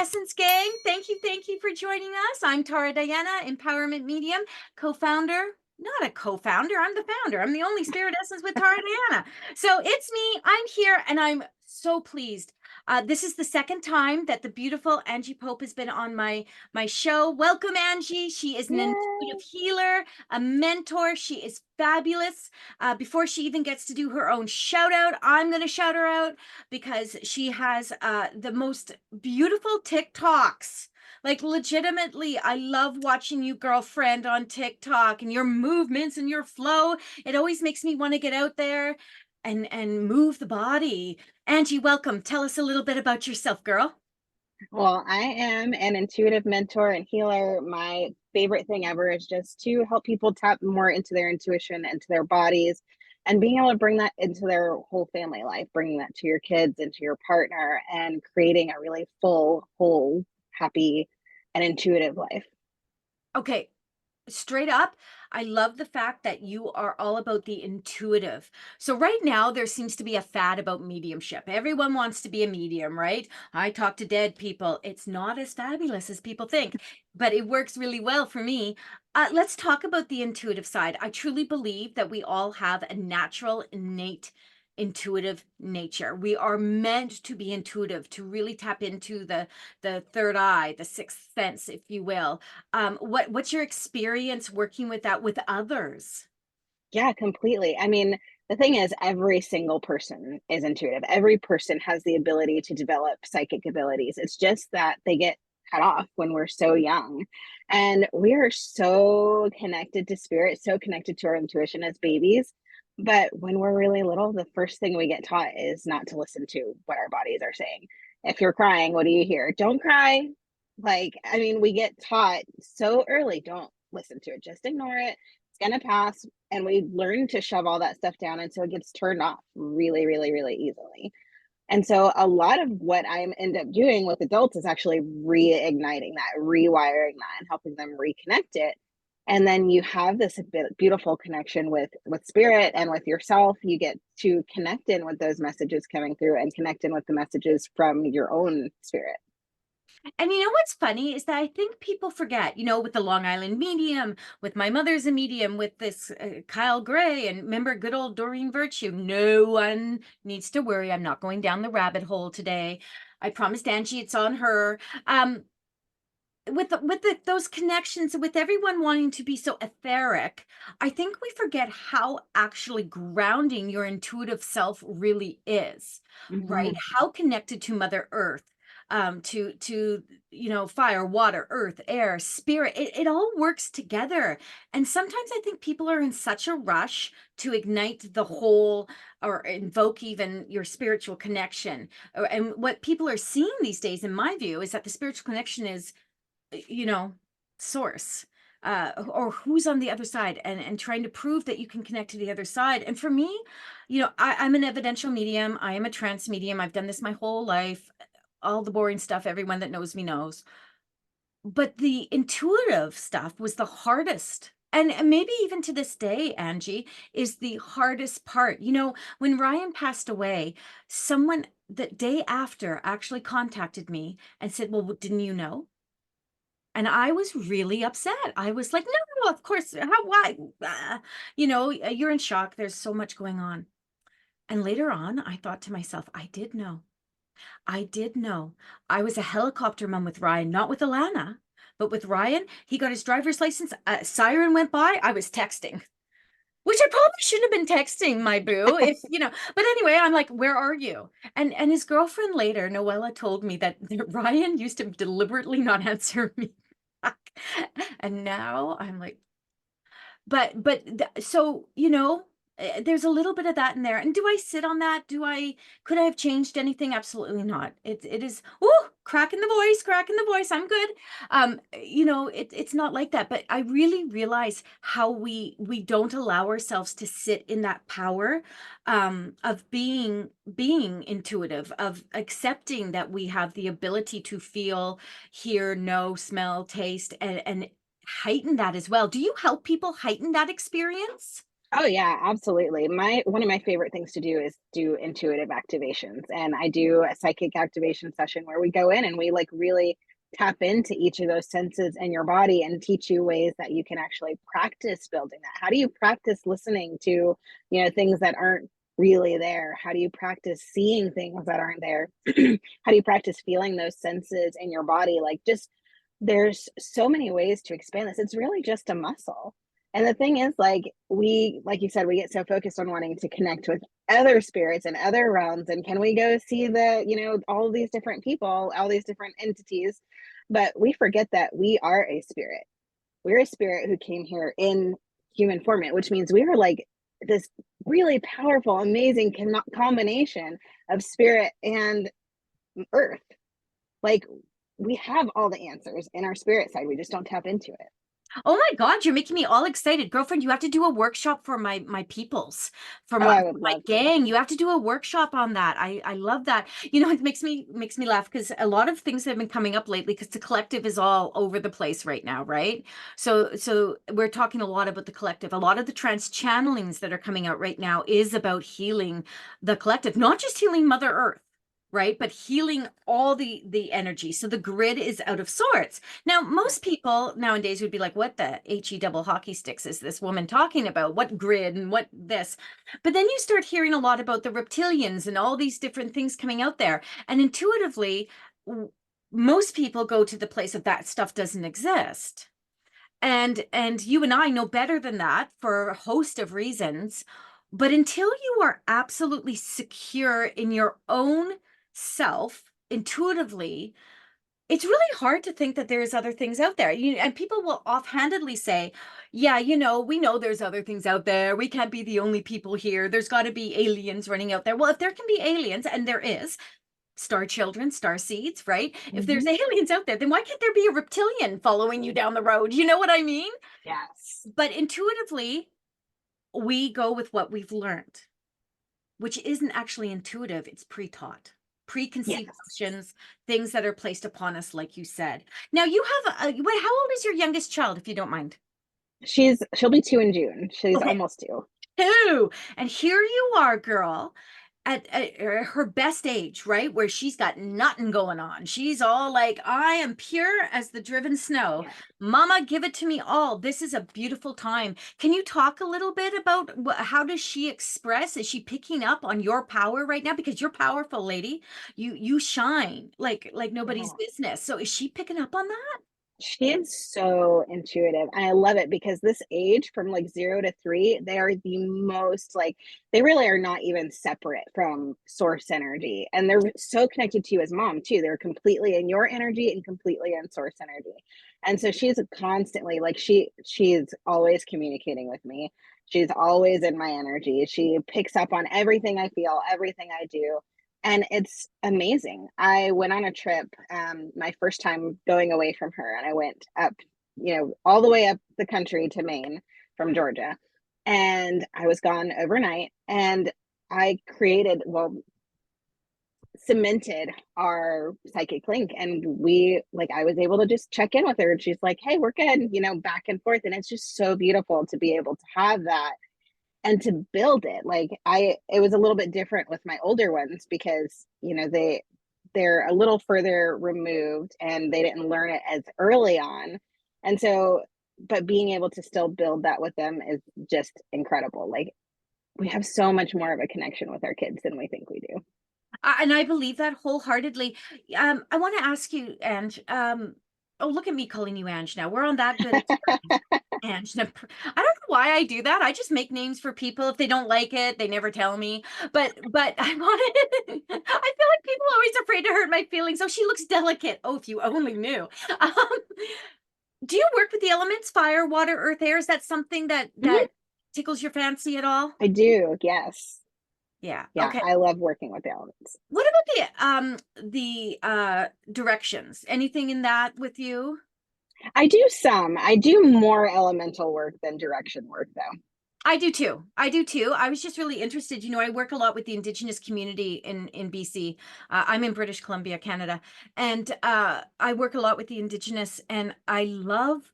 Essence Gang. Thank you for joining us. I'm Tara Diana, Empowerment Medium, co-founder, not a co-founder, I'm the founder. I'm the only Spirit Essence with Tara Diana. So it's me, I'm here, and I'm so pleased. This is the second time that the beautiful Angie Pope has been on my show. Welcome, Angie. She is an intuitive Yay! healer, a mentor. She is fabulous. Before she even gets to do her own shout out, I'm going to shout her out because she has the most beautiful TikToks. Like legitimately, I love watching you, girlfriend, on TikTok and your movements and your flow. It always makes me want to get out there and move the body. Angie, welcome. Tell us a little bit about yourself, girl. Well, I am an intuitive mentor and healer. My favorite thing ever is just to help people tap more into their intuition, into their bodies, and being able to bring that into their whole family life, bringing that to your kids, into your partner, and creating a really full, whole, happy, and intuitive life. Okay, straight up, I love the fact that you are all about the intuitive. So right now there seems to be a fad about mediumship. Everyone wants to be a medium, right? I talk to dead people. It's not as fabulous as people think, but it works really well for me. Let's talk about the intuitive side. I truly believe that we all have a natural, innate intuitive nature. We are meant to be intuitive, to really tap into the third eye, the sixth sense, if you will. What's your experience working with that with others? Yeah, completely. I mean, the thing is, every single person is intuitive. Every person has the ability to develop psychic abilities. It's just that they get cut off when we're so young. And we are so connected to spirit, so connected to our intuition as babies. But when we're really little, the first thing we get taught is not to listen to what our bodies are saying. If you're crying, what do you hear? Don't cry. Like, I mean, we get taught so early, don't listen to it, just ignore it. It's going to pass, and we learn to shove all that stuff down, and so it gets turned off really, really, really easily. And so a lot of what I end up doing with adults is actually reigniting that, rewiring that, and helping them reconnect it. And then you have this beautiful connection with spirit and with yourself. You get to connect in with those messages coming through and connect in with the messages from your own spirit. And you know what's funny is that I think people forget, with the Long Island medium, with my mother's a medium, with this Kyle Gray, and remember good old Doreen Virtue. No one needs to worry. I'm not going down the rabbit hole today. I promised Angie it's on her. Those connections, with everyone wanting to be so etheric, I think we forget how actually grounding your intuitive self really is, right? Mhm. How connected to Mother Earth, to fire, water, earth, air, spirit. It all works together. And sometimes I think people are in such a rush to ignite the whole or invoke even your spiritual connection. And what people are seeing these days, in my view, is that the spiritual connection is you know, source, or who's on the other side, and trying to prove that you can connect to the other side. And for me, I'm an evidential medium. I am a trance medium. I've done this my whole life. All the boring stuff everyone that knows me knows. But the intuitive stuff was the hardest. And maybe even to this day, Angie, is the hardest part. When Ryan passed away, someone the day after actually contacted me and said, "Well, didn't you know?" And I was really upset. I was like, "No, of course, how why?" You're in shock, there's so much going on. And later on, I thought to myself, "I did know. I did know." I was a helicopter mom with Ryan, not with Alana, but with Ryan. He got his driver's license, a siren went by, I was texting, which I probably shouldn't have been texting my boo but anyway, I'm like, "Where are you?" And his girlfriend later, Noella, told me that Ryan used to deliberately not answer me back. And now I'm like, there's a little bit of that in there. And do I sit on that? Could I have changed anything? Absolutely not. It is, cracking the voice, cracking the voice. I'm good. It's not like that. But I really realize how we don't allow ourselves to sit in that power of being intuitive, of accepting that we have the ability to feel, hear, know, smell, taste, and heighten that as well. Do you help people heighten that experience? Oh yeah, absolutely. My one of my favorite things to do is do intuitive activations. And I do a psychic activation session where we go in and we like really tap into each of those senses in your body and teach you ways that you can actually practice building that. How do you practice listening to, things that aren't really there? How do you practice seeing things that aren't there? How do you practice feeling those senses in your body? Like just there's so many ways to expand this. It's really just a muscle. And the thing is, like you said, we get so focused on wanting to connect with other spirits and other realms. And can we go see all these different people, all these different entities? But we forget that we are a spirit. We're a spirit who came here in human form, which means we are like this really powerful, amazing combination of spirit and earth. Like we have all the answers in our spirit side. We just don't tap into it. Oh my God, you're making me all excited. Girlfriend, you have to do a workshop for my peoples, for Oh, my I would my love to. gang. You have to do a workshop on that. I love that. It makes me laugh because a lot of things have been coming up lately because the collective is all over the place right now, right? So we're talking a lot about the collective. A lot of the trans channelings that are coming out right now is about healing the collective, not just healing Mother Earth, right? But healing all the energy. So the grid is out of sorts. Now, most people nowadays would be like, what the HE double hockey sticks is this woman talking about? What grid and what this? But then you start hearing a lot about the reptilians and all these different things coming out there. And intuitively, most people go to the place of that stuff doesn't exist. And you and I know better than that for a host of reasons. But until you are absolutely secure in your own self intuitively, it's really hard to think that there's other things out there. And people will offhandedly say, yeah, we know there's other things out there. We can't be the only people here. There's got to be aliens running out there. Well, if there can be aliens, and there is, star children, star seeds, right? If there's Hmm. aliens out there, then why can't there be a reptilian following you down the road? You know what I mean? Yes. But intuitively, we go with what we've learned, which isn't actually intuitive, it's pre-taught, preconceived Yes. notions, things that are placed upon us, like you said. Now, you have how old is your youngest child, if you don't mind? She'll be 2 in June. She's Okay, almost 2. two. And here you are, girl, at her best age, right? Where she's got nothing going on. She's all like, I am pure as the driven snow. Yeah. Mama, give it to me all. This is a beautiful time. Can you talk a little bit about how does she express? Is she picking up on your power right now? Because you're powerful, lady. You shine like nobody's Yeah. business. So is she picking up on that? She is so intuitive, and I love it because this age from, like, 0 to 3, they are the most, they really are not even separate from source energy, and they're so connected to you as mom, too. They're completely in your energy and completely in source energy, and so she's constantly she's always communicating with me. She's always in my energy. She picks up on everything I feel, everything I do, and it's amazing. I went on a trip, my first time going away from her, and I went up, all the way up the country to Maine from Georgia. And I was gone overnight, and I cemented our psychic link. And I was able to just check in with her, and she's like, hey, we're good, back and forth. And it's just so beautiful to be able to have that and to build it. It was a little bit different with my older ones because they're a little further removed and they didn't learn it as early on. And so, but being able to still build that with them is just incredible. Like we have so much more of a connection with our kids than we think we do. And I believe that wholeheartedly. I want to ask you, Ange. Oh, look at me calling you Ange now. We're on that good of terms. Ange. Now, I don't know why I do that. I just make names for people. If they don't like it, they never tell me. But I wanted. I feel like people are always afraid to hurt my feelings. Oh, she looks delicate. Oh, if you only knew. Um, do you work with the elements, fire, water, earth, air? Is that something that Mhm. tickles your fancy at all? I do. Yes. Yeah. Yeah. Okay. I love working with the elements. What about the directions? Anything in that with you? I do some. I do more elemental work than direction work, though. I do too. I do too. I was just really interested. I work a lot with the Indigenous community in BC. I'm in British Columbia, Canada, and I work a lot with the Indigenous, and I love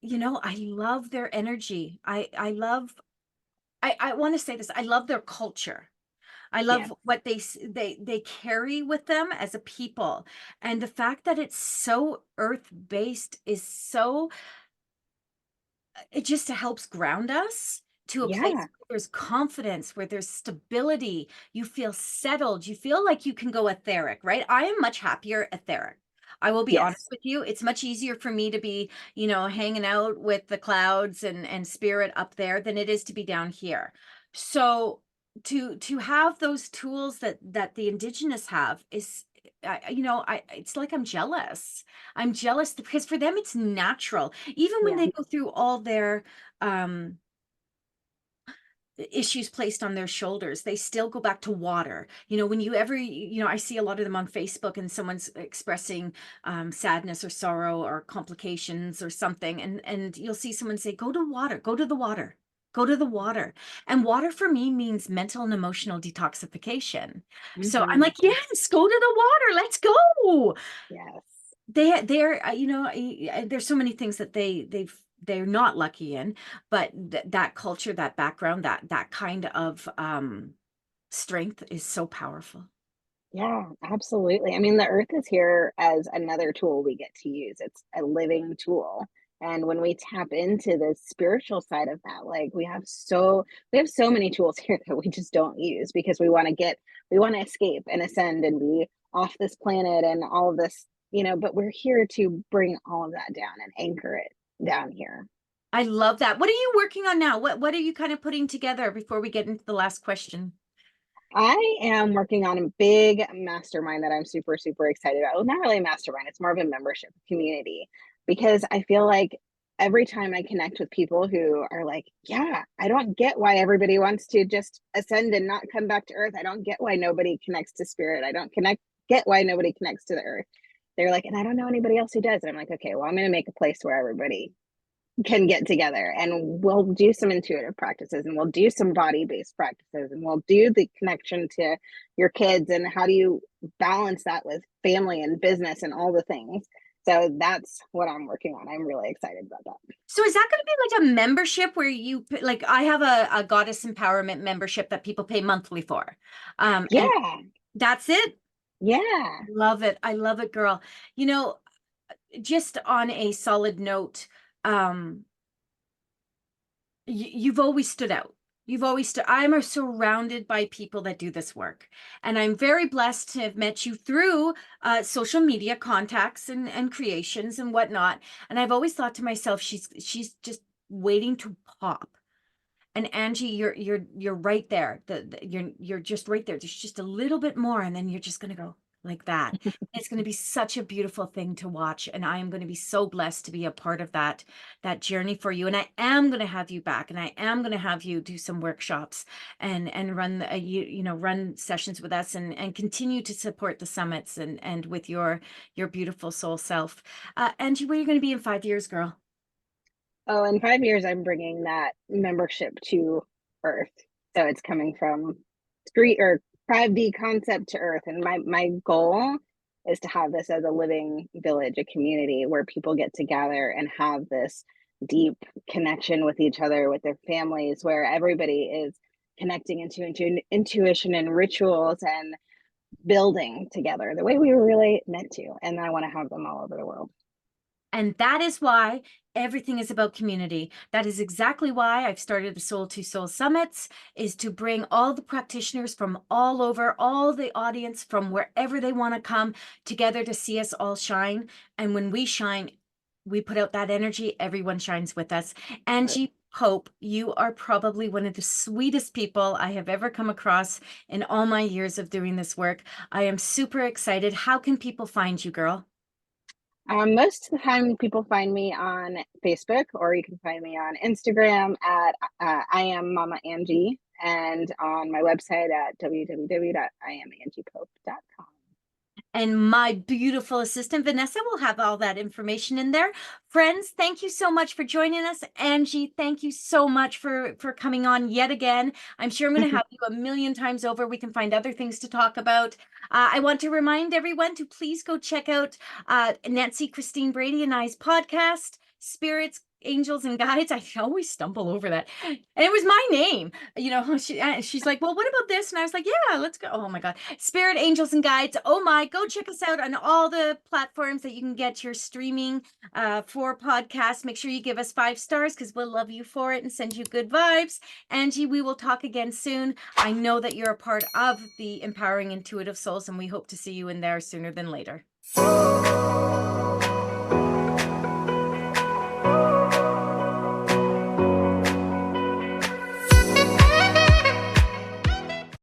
their energy. I love I want to say this. I love their culture. I Yes. love what they carry with them as a people. And the fact that it's so earth-based is so it just helps ground us to a place Yeah. where there's confidence, where there's stability. You feel settled. You feel like you can go etheric, right? I am much happier etheric. I will be honest Yes. with you. It's much easier for me to be, hanging out with the clouds and spirit up there than it is to be down here. So to have those tools that the indigenous have is it's like I'm jealous because for them it's natural. Even when Yeah. they go through all their um issues placed on their shoulders, they still go back to water. When I see a lot of them on Facebook, and someone's expressing sadness or sorrow or complications or something, and you'll see someone say, go to water, go to the water, go to the water. And water for me means mental and emotional detoxification. So I'm Hmm. like, yes, go to the water, let's go. Yes. There's so many things that they're not lucky in, but that culture, that background, that kind of strength is so powerful. Yeah, absolutely. I mean, the earth is here as another tool we get to use. It's a living tool. And when we tap into the spiritual side of that, like we have so many tools here that we just don't use because we want to escape and ascend and be off this planet and all of this, but we're here to bring all of that down and anchor it down here. I love that. What are you working on now? What are you kind of putting together before we get into the last question? I am working on a big mastermind that I'm super, super excited about. Well, not really a mastermind, it's more of a membership community because I feel like every time I connect with people who are like, yeah, I don't get why everybody wants to just ascend and not come back to earth. I don't get why nobody connects to spirit. I don't get why nobody connects to the earth. They're like, and I don't know anybody else who does. And I'm like, okay, well, I'm going to make a place where everybody can get together and we'll do some intuitive practices and we'll do some body-based practices and we'll do the connection to your kids and how do you balance that with family and business and all the things. So that's what I'm working on. I'm really excited about that. So is that going to be like a membership where like I have a goddess empowerment membership that people pay monthly for. And Yeah. that's it. Yeah. Love it. I love it, girl. You know, just on a solid note, um, you've always stood out. You've always stood. I'm surrounded by people that do this work, and I'm very blessed to have met you through social media contacts and creations and whatnot. And I've always thought to myself, she's just waiting to pop. And Angie, you're right there. You're just right there. There's just a little bit more, and then you're just gonna go like that. It's gonna be such a beautiful thing to watch, and I am gonna be so blessed to be a part of that journey for you. And I am gonna have you back, and I am gonna have you do some workshops and run run sessions with us and continue to support the summits and with your beautiful soul self. Angie, where are you gonna be in 5 years, girl? Oh, in 5 years, I'm bringing that membership to Earth. So it's coming from street or 5D concept to Earth. And my goal is to have this as a living village, a community where people get together and have this deep connection with each other, with their families, where everybody is connecting into intuition and rituals and building together the way we were really meant to. And I want to have them all over the world. And that is why everything is about community. That is exactly why I've started the Soul to Soul Summits, is to bring all the practitioners from all over, all the audience from wherever they want to come together to see us all shine. And when we shine, we put out that energy, everyone shines with us. Angie Pope, you are probably one of the sweetest people I have ever come across in all my years of doing this work. I am super excited. How can people find you, girl? Most of the time, people find me on Facebook, or you can find me on Instagram at I am Mama Angie, and on my website at www.iamangiepope.com. And my beautiful assistant, Vanessa, will have all that information in there. Friends, thank you so much for joining us. Angie, thank you so much for coming on yet again. I'm sure I'm going to have you a million times over. We can find other things to talk about. I want to remind everyone to please go check out Nancy Christine Brady and I's podcast, Spirits angels and guides. I always stumble over that. And it was my name. She's like, well, what about this? And I was like, yeah, let's go. Oh my God. Spirit, angels, and guides. Oh my, go check us out on all the platforms that you can get your streaming for podcasts. Make sure you give us 5 stars because we'll love you for it and send you good vibes. Angie, we will talk again soon. I know that you're a part of the Empowering Intuitive Souls, and we hope to see you in there sooner than later.